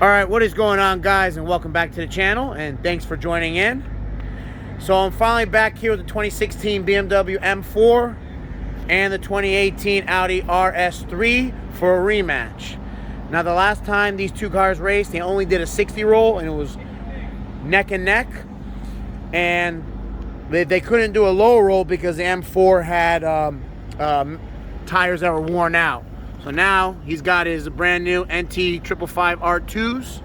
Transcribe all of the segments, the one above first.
All right, what is going on, guys, and welcome back to the channel, and thanks for joining in. So I'm finally back here with the 2016 BMW M4 and the 2018 Audi RS3 for a rematch. Now, the last time these two cars raced, they only did a 60 roll, and it was neck and neck, and they couldn't do a low roll because the M4 had tires that were worn out. So now he's got his brand new NT555 R2s.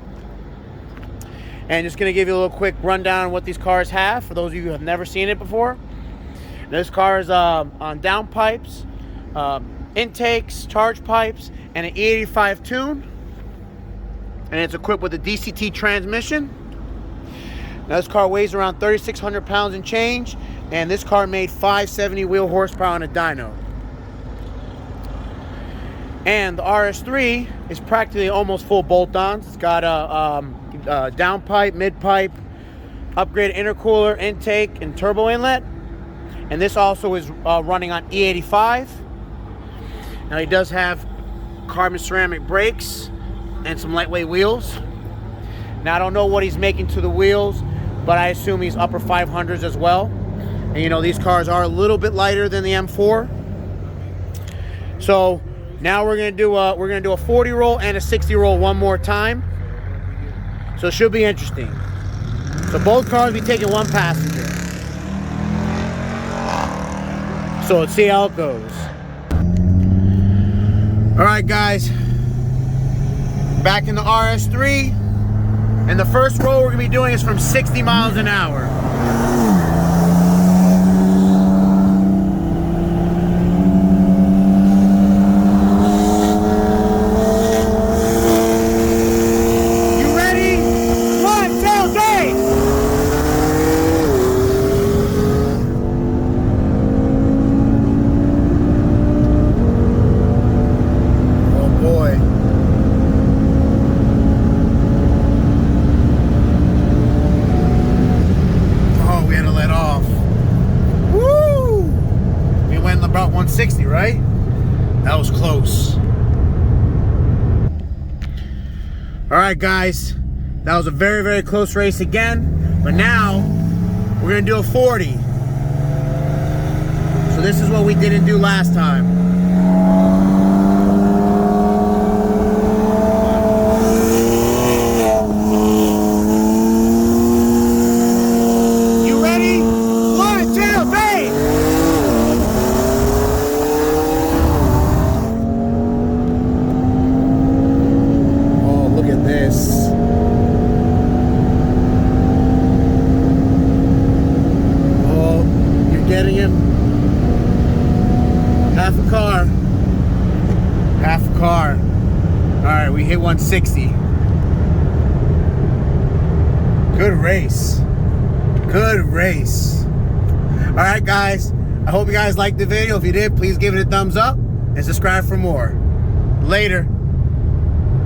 And just going to give you a little quick rundown on what these cars have for those of you who have never seen it before. This car is on Downpipes, intakes, Chargepipes, and an E85 tune. And it's equipped with a DCT transmission. Now this car weighs around 3,600 pounds and change. And this car made 570 wheel horsepower on a dyno. And the RS3 is practically almost full bolt-ons. It's got a downpipe, midpipe, upgraded intercooler, intake, and turbo inlet. And this also is running on E85. Now he does have carbon ceramic brakes and some lightweight wheels. Now I don't know what he's making to the wheels, but I assume he's upper 500s as well. And you know, these cars are a little bit lighter than the M4. So now we're gonna do a 40 roll and a 60 roll one more time. So it should be interesting. So both cars will be taking one passenger. So let's see how it goes. All right, guys. Back in the RS3. And the first roll we're gonna be doing is from 60 miles an hour. About 160, right? That was close. All right, guys, that was a very, very close race again, but now we're gonna do a 40. So this is what we didn't do last time. Half a car. All right, we hit 160. Good race. Good race. All right, guys. I hope you guys liked the video. If you did, please give it a thumbs up and subscribe for more. Later.